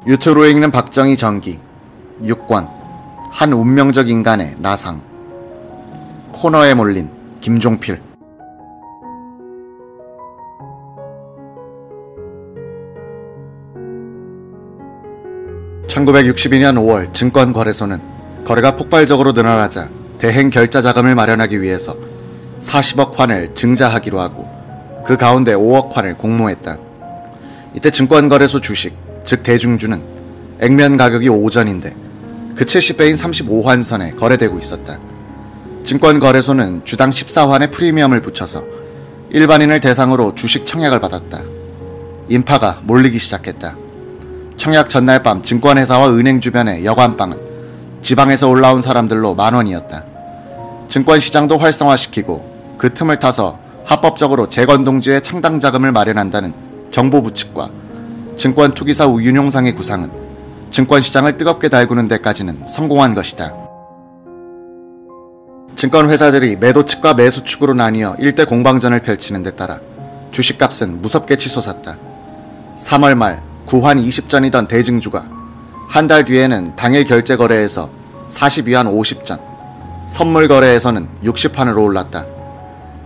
유튜브로 읽는 박정희 전기 6권 한 운명적 인간의 나상. 코너에 몰린 김종필. (1962년 5월) 증권거래소는 거래가 폭발적으로 늘어나자 대행 결자 자금을 마련하기 위해서 40억 환을 증자하기로 하고 그 가운데 5억 환을 공모했다. 이때 증권거래소 주식, 즉 대중주는 액면 가격이 5전인데 그 70배인 35환선에 거래되고 있었다. 증권거래소는 주당 14환의 프리미엄을 붙여서 일반인을 대상으로 주식 청약을 받았다. 인파가 몰리기 시작했다. 청약 전날 밤 증권회사와 은행 주변의 여관방은 지방에서 올라온 사람들로 만원이었다. 증권시장도 활성화시키고 그 틈을 타서 합법적으로 재건동지의 창당자금을 마련한다는 정보부 측과 증권투기사 우윤용상의 구상은 증권시장을 뜨겁게 달구는 데까지는 성공한 것이다. 증권회사들이 매도 측과 매수 측으로 나뉘어 일대 공방전을 펼치는 데 따라 주식값은 무섭게 치솟았다. 3월 말 9환 20전이던 대증주가 한 달 뒤에는 당일 결제 거래에서 42환 50전, 선물 거래에서는 60환으로 올랐다.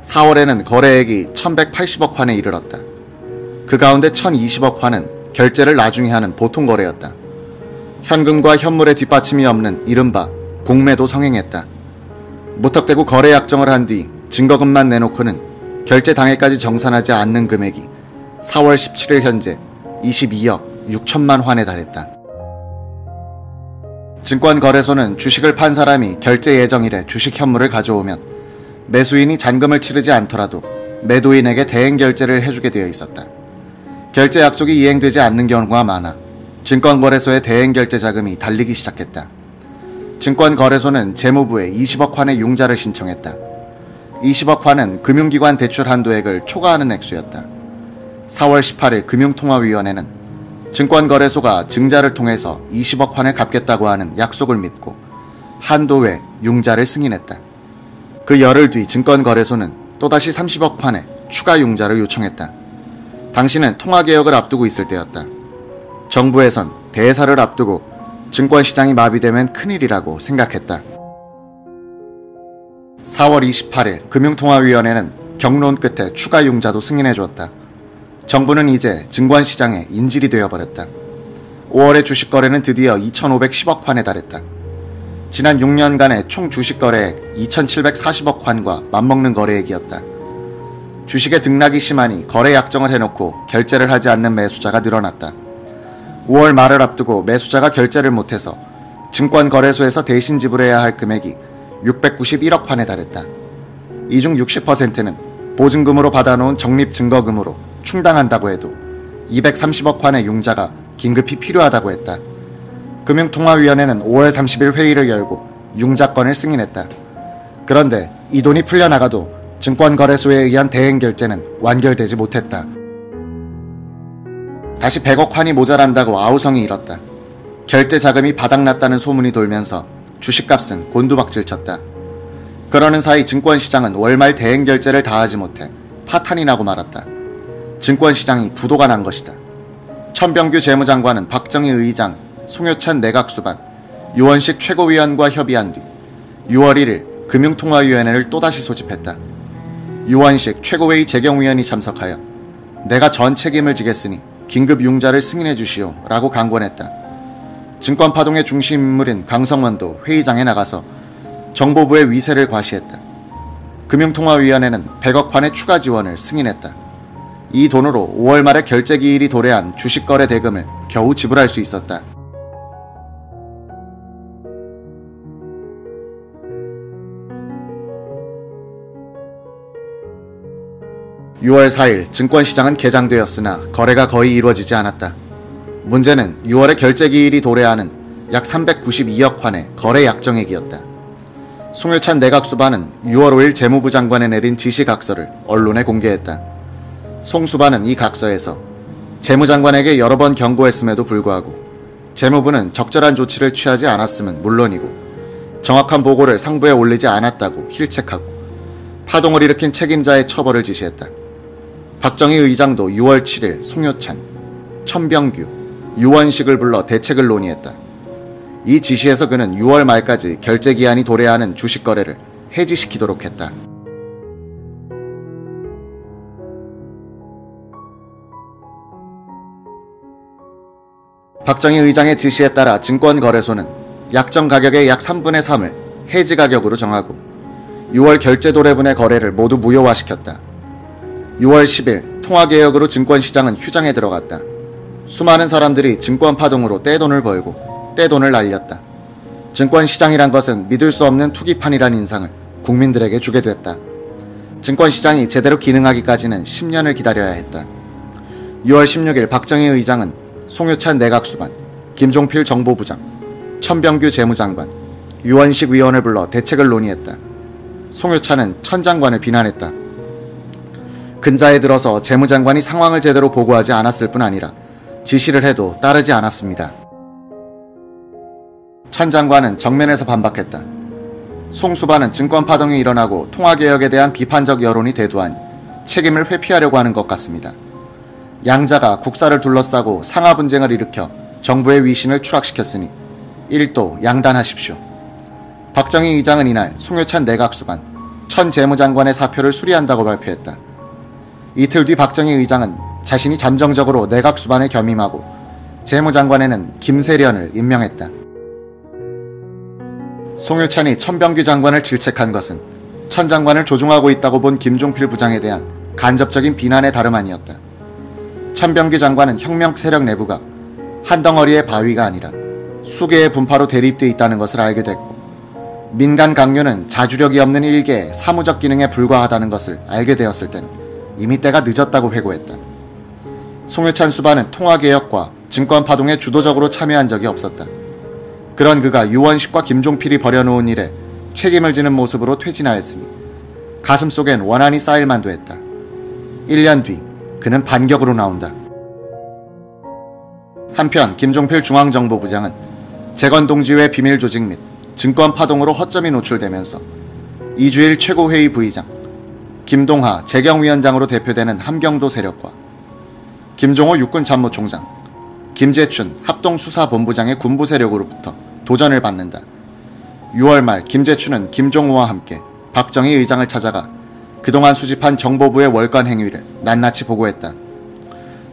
4월에는 거래액이 1180억 환에 이르렀다. 그 가운데 1020억 환은 결제를 나중에 하는 보통 거래였다. 현금과 현물의 뒷받침이 없는 이른바 공매도 성행했다. 무턱대고 거래 약정을 한 뒤 증거금만 내놓고는 결제 당일까지 정산하지 않는 금액이 4월 17일 현재 22억 6천만 환에 달했다. 증권거래소는 주식을 판 사람이 결제 예정일에 주식 현물을 가져오면 매수인이 잔금을 치르지 않더라도 매도인에게 대행 결제를 해주게 되어 있었다. 결제 약속이 이행되지 않는 경우가 많아 증권거래소의 대행 결제 자금이 달리기 시작했다. 증권거래소는 재무부에 20억 환의 융자를 신청했다. 20억 환은 금융기관 대출 한도액을 초과하는 액수였다. 4월 18일 금융통화위원회는 증권거래소가 증자를 통해서 20억 환을 갚겠다고 하는 약속을 믿고 한도 외 융자를 승인했다. 그 열흘 뒤 증권거래소는 또다시 30억 환의 추가 융자를 요청했다. 당시는 통화개혁을 앞두고 있을 때였다. 정부에선 대사를 앞두고 증권시장이 마비되면 큰일이라고 생각했다. 4월 28일 금융통화위원회는 경론 끝에 추가 융자도 승인해주었다. 정부는 이제 증권시장의 인질이 되어버렸다. 5월의 주식거래는 드디어 2510억 환에 달했다. 지난 6년간의 총 주식거래액 2740억 환과 맞먹는 거래액이었다. 주식의 등락이 심하니 거래 약정을 해놓고 결제를 하지 않는 매수자가 늘어났다. 5월 말을 앞두고 매수자가 결제를 못해서 증권거래소에서 대신 지불해야 할 금액이 691억 환에 달했다. 이 중 60%는 보증금으로 받아놓은 적립증거금으로 충당한다고 해도 230억 환의 융자가 긴급히 필요하다고 했다. 금융통화위원회는 5월 30일 회의를 열고 융자건을 승인했다. 그런데 이 돈이 풀려나가도 증권거래소에 의한 대행 결제는 완결되지 못했다. 다시 100억 환이 모자란다고 아우성이 일었다. 결제 자금이 바닥났다는 소문이 돌면서 주식값은 곤두박질쳤다. 그러는 사이 증권시장은 월말 대행 결제를 다하지 못해 파탄이 나고 말았다. 증권시장이 부도가 난 것이다. 천병규 재무장관은 박정희 의장, 송효찬 내각수반, 유원식 최고위원과 협의한 뒤 6월 1일 금융통화위원회를 또다시 소집했다. 유원식 최고회의 재경위원이 참석하여 내가 전 책임을 지겠으니 긴급 융자를 승인해 주시오 라고 강권했다. 증권파동의 중심 인물인 강성원도 회의장에 나가서 정보부의 위세를 과시했다. 금융통화위원회는 100억 환의 추가 지원을 승인했다. 이 돈으로 5월 말에 결제기일이 도래한 주식거래 대금을 겨우 지불할 수 있었다. (6월 4일) 증권시장은 개장되었으나 거래가 거의 이루어지지 않았다. 문제는 6월에 결제기일이 도래하는 약 392억 환의 거래 약정액이었다. 송효찬 내각수반은 6월 5일 재무부 장관에 내린 지시각서를 언론에 공개했다. 송 수반은 이 각서에서 재무장관에게 여러 번 경고했음에도 불구하고 재무부는 적절한 조치를 취하지 않았음은 물론이고 정확한 보고를 상부에 올리지 않았다고 힐책하고 파동을 일으킨 책임자의 처벌을 지시했다. 박정희 의장도 6월 7일 송효찬, 천병규, 유원식을 불러 대책을 논의했다. 이 지시에서 그는 6월 말까지 결제기한이 도래해야 하는 주식 거래를 해지시키도록 했다. 박정희 의장의 지시에 따라 증권거래소는 약정 가격의 약 3분의 3을 해지 가격으로 정하고 6월 결제 도래분의 거래를 모두 무효화시켰다. 6월 10일 통화개혁으로 증권시장은 휴장에 들어갔다. 수많은 사람들이 증권 파동으로 떼돈을 벌고 떼돈을 날렸다. 증권시장이란 것은 믿을 수 없는 투기판이란 인상을 국민들에게 주게 됐다. 증권시장이 제대로 기능하기까지는 10년을 기다려야 했다. 6월 16일 박정희 의장은 송유찬 내각수반, 김종필 정보부장, 천병규 재무장관, 유원식 위원을 불러 대책을 논의했다. 송유찬은 천 장관을 비난했다. 근자에 들어서 재무장관이 상황을 제대로 보고하지 않았을 뿐 아니라 지시를 해도 따르지 않았습니다. 천 장관은 정면에서 반박했다. 송 수반은 증권 파동이 일어나고 통화개혁에 대한 비판적 여론이 대두하니 책임을 회피하려고 하는 것 같습니다. 양자가 국사를 둘러싸고 상하 분쟁을 일으켜 정부의 위신을 추락시켰으니 1도 양단하십시오. 박정희 의장은 이날 송유찬 내각수반, 천 재무장관의 사표를 수리한다고 발표했다. 이틀 뒤 박정희 의장은 자신이 잠정적으로 내각수반에 겸임하고 재무장관에는 김세련을 임명했다. 송유찬이 천병규 장관을 질책한 것은 천 장관을 조종하고 있다고 본 김종필 부장에 대한 간접적인 비난의 다름 아니었다. 천병규 장관은 혁명 세력 내부가 한 덩어리의 바위가 아니라 수개의 분파로 대립돼 있다는 것을 알게 됐고 민간 강요는 자주력이 없는 일개의 사무적 기능에 불과하다는 것을 알게 되었을 때는 이미 때가 늦었다고 회고했다. 송유찬 수반은 통화개혁과 증권파동에 주도적으로 참여한 적이 없었다. 그런 그가 유원식과 김종필이 벌여놓은 일에 책임을 지는 모습으로 퇴진하였으니 가슴속엔 원한이 쌓일 만도 했다. 1년 뒤 그는 반격으로 나온다. 한편 김종필 중앙정보부장은 재건동지회 비밀조직 및 증권파동으로 허점이 노출되면서 이주일 최고회의 부의장, 김동하 재경위원장으로 대표되는 함경도 세력과 김종호 육군참모총장, 김재춘 합동수사본부장의 군부 세력으로부터 도전을 받는다. 6월 말 김재춘은 김종호와 함께 박정희 의장을 찾아가 그동안 수집한 정보부의 월권 행위를 낱낱이 보고했다.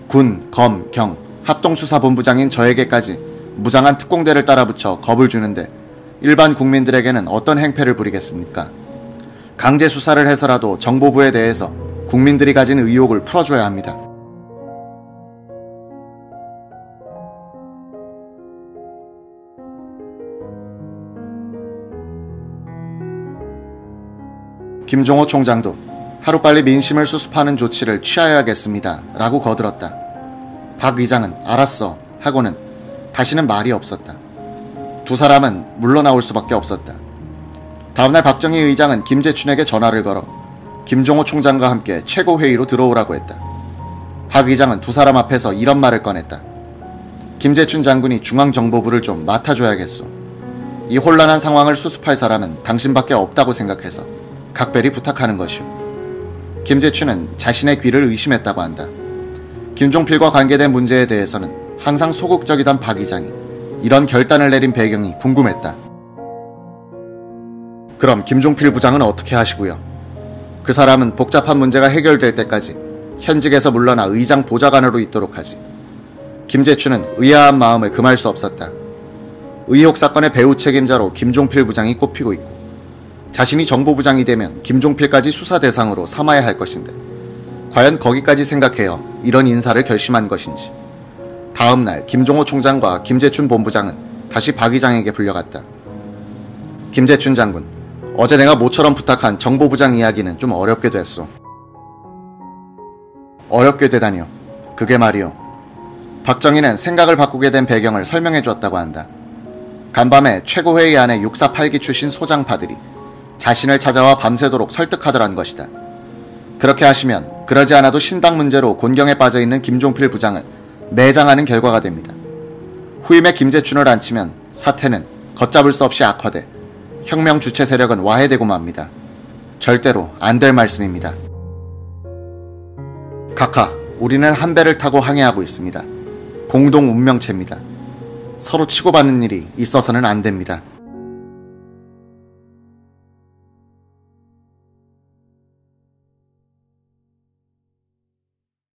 군, 검, 경, 합동수사본부장인 저에게까지 무장한 특공대를 따라붙여 겁을 주는데 일반 국민들에게는 어떤 행패를 부리겠습니까? 강제 수사를 해서라도 정보부에 대해서 국민들이 가진 의혹을 풀어줘야 합니다. 김종호 총장도 하루빨리 민심을 수습하는 조치를 취하여야겠습니다 라고 거들었다. 박 의장은 알았어 하고는 다시는 말이 없었다. 두 사람은 물러나올 수밖에 없었다. 다음날 박정희 의장은 김재춘에게 전화를 걸어 김종호 총장과 함께 최고회의로 들어오라고 했다. 박 의장은 두 사람 앞에서 이런 말을 꺼냈다. 김재춘 장군이 중앙정보부를 좀 맡아줘야겠소. 이 혼란한 상황을 수습할 사람은 당신밖에 없다고 생각해서 각별히 부탁하는 것이오. 김재춘은 자신의 귀를 의심했다고 한다. 김종필과 관계된 문제에 대해서는 항상 소극적이던 박 의장이 이런 결단을 내린 배경이 궁금했다. 그럼 김종필 부장은 어떻게 하시고요? 그 사람은 복잡한 문제가 해결될 때까지 현직에서 물러나 의장 보좌관으로 있도록 하지. 김재춘은 의아한 마음을 금할 수 없었다. 의혹 사건의 배후 책임자로 김종필 부장이 꼽히고 있고 자신이 정보부장이 되면 김종필까지 수사 대상으로 삼아야 할 것인데 과연 거기까지 생각해요 이런 인사를 결심한 것인지. 다음 날 김종호 총장과 김재춘 본부장은 다시 박 의장에게 불려갔다. 김재춘 장군, 어제 내가 모처럼 부탁한 정보부장 이야기는 좀 어렵게 됐소. 어렵게 되다니요? 그게 말이요. 박정희는 생각을 바꾸게 된 배경을 설명해 주었다고 한다. 간밤에 최고회의 안에 648기 출신 소장파들이 자신을 찾아와 밤새도록 설득하더란 것이다. 그렇게 하시면 그러지 않아도 신당 문제로 곤경에 빠져있는 김종필 부장을 내장하는 결과가 됩니다. 후임에 김재춘을 앉히면 사태는 걷잡을 수 없이 악화돼 혁명 주체 세력은 와해되고 맙니다. 절대로 안 될 말씀입니다. 카카, 우리는 한 배를 타고 항해하고 있습니다. 공동 운명체입니다. 서로 치고받는 일이 있어서는 안 됩니다.